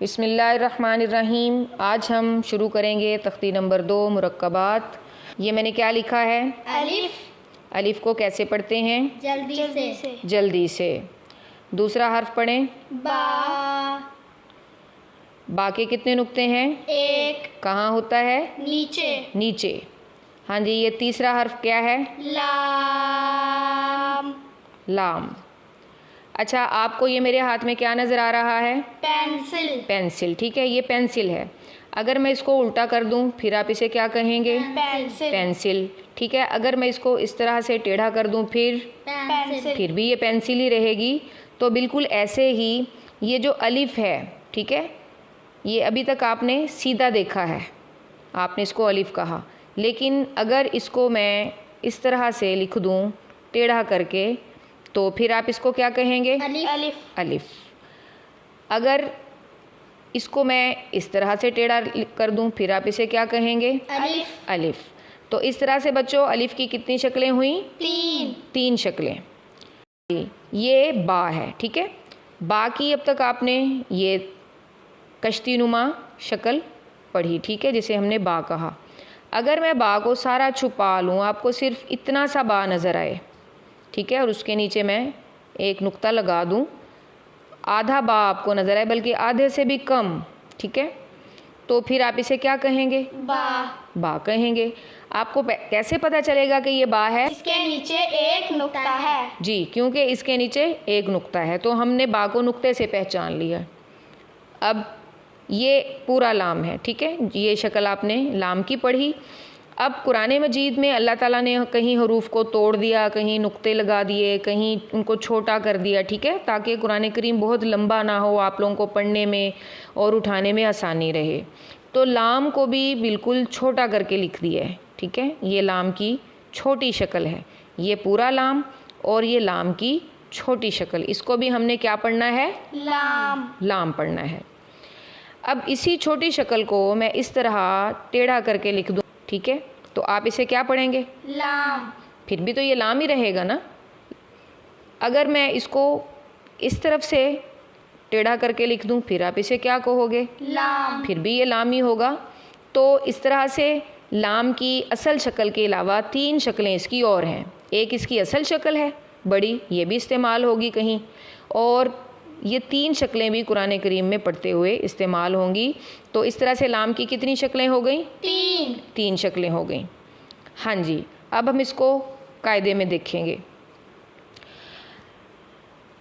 बिस्मिल्लाहिर्रहमानिर्रहीम। आज हम शुरू करेंगे तख्ती नंबर 2 मुरक्कबात। ये मैंने क्या लिखा है? अलिफ। अलिफ को कैसे पढ़ते हैं? जल्दी से। दूसरा हर्फ पढ़ें। बा। बा के कितने नुक्ते हैं? एक। कहाँ होता है? नीचे। हाँ जी। ये तीसरा हर्फ क्या है? लाम। अच्छा, आपको ये मेरे हाथ में क्या नज़र आ रहा है? पेंसिल। ठीक है, ये पेंसिल है। अगर मैं इसको उल्टा कर दूं फिर आप इसे क्या कहेंगे? पेंसिल। ठीक है, अगर मैं इसको इस तरह से टेढ़ा कर दूं फिर भी ये पेंसिल ही रहेगी। तो बिल्कुल ऐसे ही ये जो अलिफ है, ठीक है, ये अभी तक आपने सीधा देखा है, आपने इसको अलिफ कहा। लेकिन अगर इसको मैं इस तरह से लिख दूं टेढ़ा करके तो फिर आप इसको क्या कहेंगे? अलिफ। अगर इसको मैं इस तरह से टेढ़ा कर दूं फिर आप इसे क्या कहेंगे? अलिफ। तो इस तरह से बच्चों अलिफ की कितनी शक्लें हुई? 3 शक्लें। ये बा है, ठीक है। बा की अब तक आपने ये कश्ती नुमा शक्ल पढ़ी, ठीक है, जिसे हमने बा कहा। अगर मैं बा को सारा छुपा लूँ, आपको सिर्फ इतना सा बा नज़र आए, ठीक है, और उसके नीचे मैं एक नुक्ता लगा दूं, आधा बा आपको नज़र आए, बल्कि आधे से भी कम, ठीक है, तो फिर आप इसे क्या कहेंगे? बा कहेंगे। आपको कैसे पता चलेगा कि ये बा है? इसके नीचे एक नुक्ता है। जी, क्योंकि इसके नीचे एक नुक्ता है, तो हमने बा को नुक्ते से पहचान लिया। अब ये पूरा लाम है, ठीक है, ये शक्ल आपने लाम की पढ़ी। अब कुरान मजीद में अल्लाह ताला ने कहीं हरूफ को तोड़ दिया, कहीं नुक्ते लगा दिए, कहीं उनको छोटा कर दिया, ठीक है, ताकि कुरान करीम बहुत लंबा ना हो, आप लोगों को पढ़ने में और उठाने में आसानी रहे। तो लाम को भी बिल्कुल छोटा करके लिख दिया है, ठीक है। ये लाम की छोटी शक्ल है, ये पूरा लाम और ये लाम की छोटी शक्ल, इसको भी हमने क्या पढ़ना है? लाम पढ़ना है। अब इसी छोटी शक्ल को मैं इस तरह टेढ़ा करके लिख दूँ, ठीक है, तो आप इसे क्या पढ़ेंगे? लाम। फिर भी तो ये लाम ही रहेगा ना। अगर मैं इसको इस तरफ से टेढ़ा करके लिख दूं फिर आप इसे क्या कहोगे? लाम। फिर भी ये लाम ही होगा। तो इस तरह से लाम की असल शक्ल के अलावा 3 शक्लें इसकी और हैं। एक इसकी असल शक्ल है बड़ी, ये भी इस्तेमाल होगी कहीं, और ये 3 शक्लें भी कुरान करीम में पढ़ते हुए इस्तेमाल होंगी। तो इस तरह से लाम की कितनी शक्लें हो गई? 3 शक्लें हो गई। हाँ जी। अब हम इसको कायदे में देखेंगे।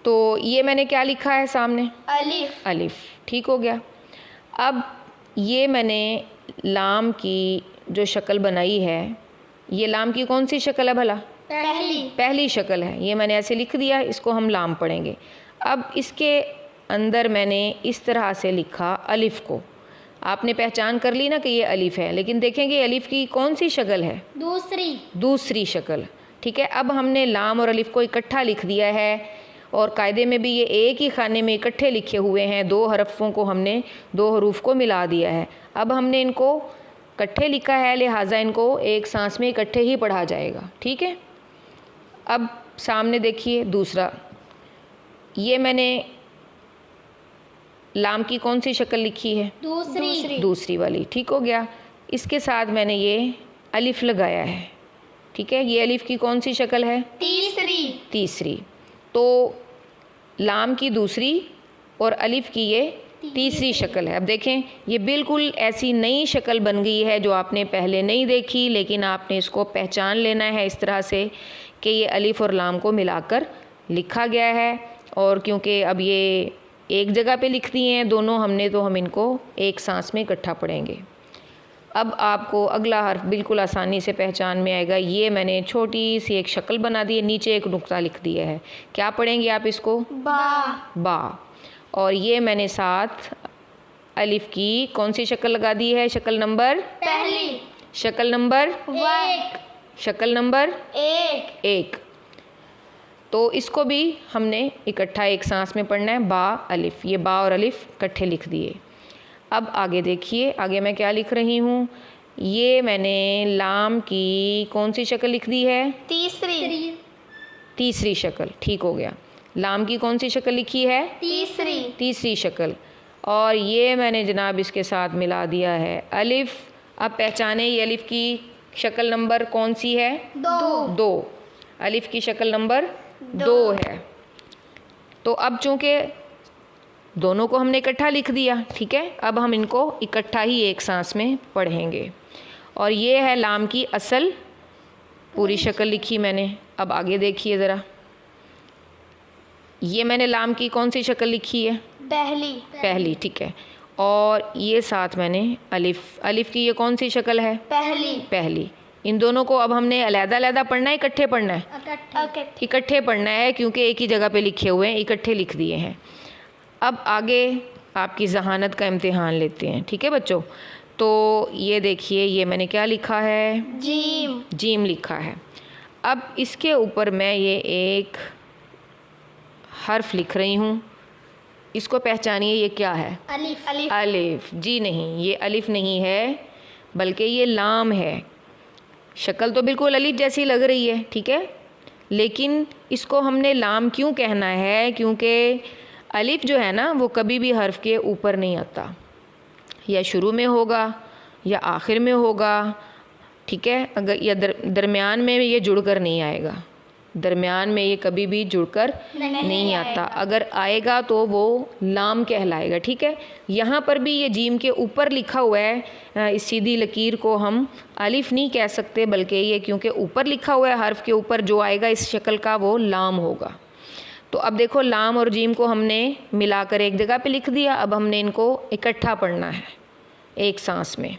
तो ये मैंने क्या लिखा है सामने? अलिफ। ठीक हो गया। अब ये मैंने लाम की जो शक्ल बनाई है, ये लाम की कौन सी शक्ल है भला? पहली शक्ल है। ये मैंने ऐसे लिख दिया, इसको हम लाम पढ़ेंगे। अब इसके अंदर मैंने इस तरह से लिखा अलिफ को, आपने पहचान कर ली ना कि ये अलिफ है, लेकिन देखेंगे अलिफ की कौन सी शक्ल है? दूसरी शक्ल, ठीक है। अब हमने लाम और अलिफ को इकट्ठा लिख दिया है, और कायदे में भी ये एक ही खाने में इकट्ठे लिखे हुए हैं। 2 हरफों को हमने 2 हरूफ को मिला दिया है। अब हमने इनको इकट्ठे लिखा है, लिहाजा इनको एक सांस में इकट्ठे ही पढ़ा जाएगा, ठीक है। अब सामने देखिए दूसरा, ये मैंने लाम की कौन सी शक्ल लिखी है? दूसरी वाली, ठीक हो गया। इसके साथ मैंने ये अलिफ लगाया है, ठीक है। ये अलिफ की कौन सी शक्ल है? तीसरी। तो लाम की दूसरी और अलिफ की ये तीसरी शक्ल है। अब देखें, ये बिल्कुल ऐसी नई शक्ल बन गई है जो आपने पहले नहीं देखी, लेकिन आपने इसको पहचान लेना है इस तरह से कि ये अलिफ और लाम को मिलाकर लिखा गया है। और क्योंकि अब ये एक जगह पे लिख दिए हैं दोनों हमने, तो हम इनको एक सांस में इकट्ठा पढ़ेंगे। अब आपको अगला हर्फ बिल्कुल आसानी से पहचान में आएगा। ये मैंने छोटी सी एक शक्ल बना दी है, नीचे एक नुक्ता लिख दिया है। क्या पढ़ेंगे आप इसको? बा। और ये मैंने साथ अलिफ की कौन सी शक्ल लगा दी है? शक्ल नंबर शक्ल नंबर 1। तो इसको भी हमने इकट्ठा एक सांस में पढ़ना है, बा अलिफ। ये बा और अलिफ इकट्ठे लिख दिए। अब आगे देखिए, आगे मैं क्या लिख रही हूँ? ये मैंने लाम की कौन सी शक्ल लिख दी है? तीसरी शक्ल, ठीक हो गया। लाम की कौन सी शक्ल लिखी है? तीसरी शक्ल। और ये मैंने जनाब इसके साथ मिला दिया है अलिफ। अब पहचाने ये अलिफ की शक्ल नंबर कौन सी है? 2। अलिफ की शक्ल नंबर 2 है। तो अब चूँकि दोनों को हमने इकट्ठा लिख दिया, ठीक है, अब हम इनको इकट्ठा ही एक सांस में पढ़ेंगे। और ये है लाम की असल पूरी शक्ल लिखी मैंने। अब आगे देखिए ज़रा, ये मैंने लाम की कौन सी शक्ल लिखी है? पहली, ठीक है। और ये साथ मैंने अलिफ की ये कौन सी शक्ल है? पहली। इन दोनों को अब हमने अलग-अलग पढ़ना है, इकट्ठे पढ़ना है? इकट्ठे पढ़ना है, क्योंकि एक ही जगह पे लिखे हुए हैं, इकट्ठे लिख दिए हैं। अब आगे आपकी ज़हानत का इम्तिहान लेते हैं, ठीक है बच्चों। तो ये देखिए, ये मैंने क्या लिखा है? जीम लिखा है। अब इसके ऊपर मैं ये एक हर्फ लिख रही हूँ, इसको पहचानिए, ये क्या है? अलिफ। जी नहीं, ये अलिफ नहीं है, बल्कि ये लाम है। शक्ल तो बिल्कुल अलिफ जैसी लग रही है, ठीक है, लेकिन इसको हमने लाम क्यों कहना है? क्योंकि अलिफ जो है ना, वो कभी भी हर्फ के ऊपर नहीं आता, या शुरू में होगा या आखिर में होगा, ठीक है। अगर या दरमियान में ये जुड़कर नहीं आएगा, दरमियान में ये कभी भी जुड़कर नहीं आता। अगर आएगा तो वो लाम कहलाएगा, ठीक है। यहाँ पर भी ये जीम के ऊपर लिखा हुआ है, इस सीधी लकीर को हम अलिफ नहीं कह सकते, बल्कि ये क्योंकि ऊपर लिखा हुआ है, हर्फ के ऊपर जो आएगा इस शक्ल का वो लाम होगा। तो अब देखो, लाम और जीम को हमने मिलाकर एक जगह पे लिख दिया। अब हमने इनको इकट्ठा पढ़ना है एक सांस में।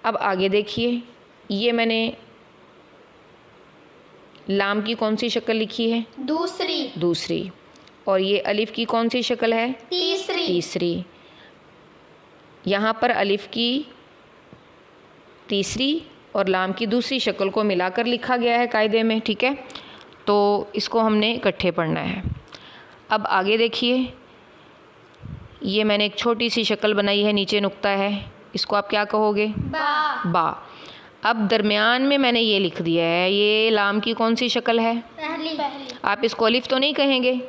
अब आगे देखिए, ये मैंने लाम की कौन सी शक्ल लिखी है? दूसरी। और ये अलिफ की कौन सी शक्ल है? तीसरी। यहाँ पर अलिफ की तीसरी और लाम की दूसरी शक्ल को मिलाकर लिखा गया है कायदे में, ठीक है। तो इसको हमने इकट्ठे पढ़ना है। अब आगे देखिए, ये मैंने एक छोटी सी शक्ल बनाई है, नीचे नुक्ता है, इसको आप क्या कहोगे? बा। अब दरमियान में मैंने ये लिख दिया है, ये लाम की कौन सी शक्ल है? पहली। आप इसको अलिफ तो नहीं कहेंगे?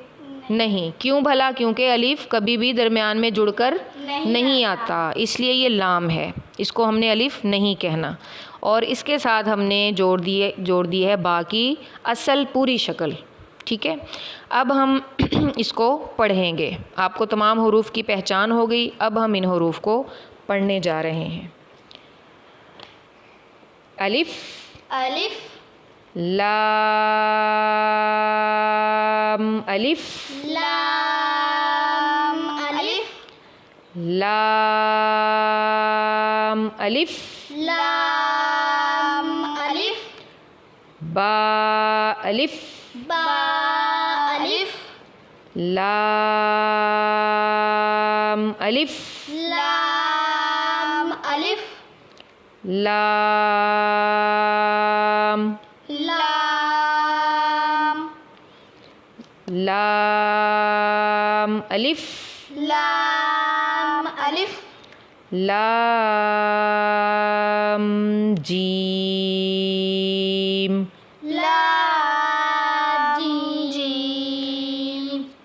नहीं। क्यों भला? क्योंकि अलिफ कभी भी दरमियान में जुड़कर नहीं आता, इसलिए ये लाम है, इसको हमने अलिफ नहीं कहना। और इसके साथ हमने जोड़ दी है बा की असल पूरी शक्ल, ठीक है। अब हम इसको पढ़ेंगे। आपको तमाम हुरूफ की पहचान हो गई। अब हम इन हुरूफ को पढ़ने जा रहे हैं। अलिफ, लाम, अलिफ, लाम, अलिफ, बा, अलिफ, लाम, अलिफ, लाम, अलिफ, लाम, जीम।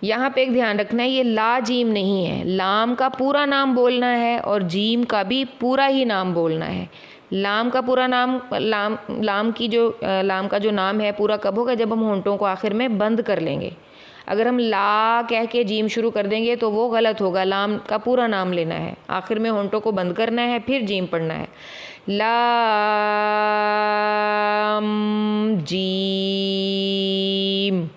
यहाँ पे एक ध्यान रखना है, ये ला जीम नहीं है, लाम का पूरा नाम बोलना है और जीम का भी पूरा ही नाम बोलना है। लाम का पूरा नाम, लाम का जो नाम है पूरा कब होगा? जब हम होंठों को आखिर में बंद कर लेंगे। अगर हम ला कह के जीम शुरू कर देंगे तो वो गलत होगा। लाम का पूरा नाम लेना है, आखिर में होंठों को बंद करना है, फिर जीम पढ़ना है। लाम, जीम,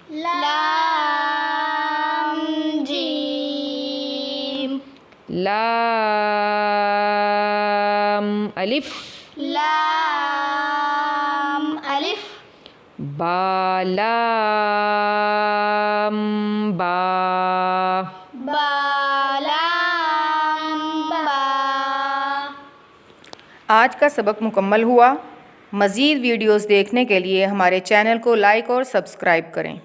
लाम, अलिफ, बा, लाम, बा। आज का सबक मुकम्मल हुआ। मज़ीद वीडियोस देखने के लिए हमारे चैनल को लाइक और सब्सक्राइब करें।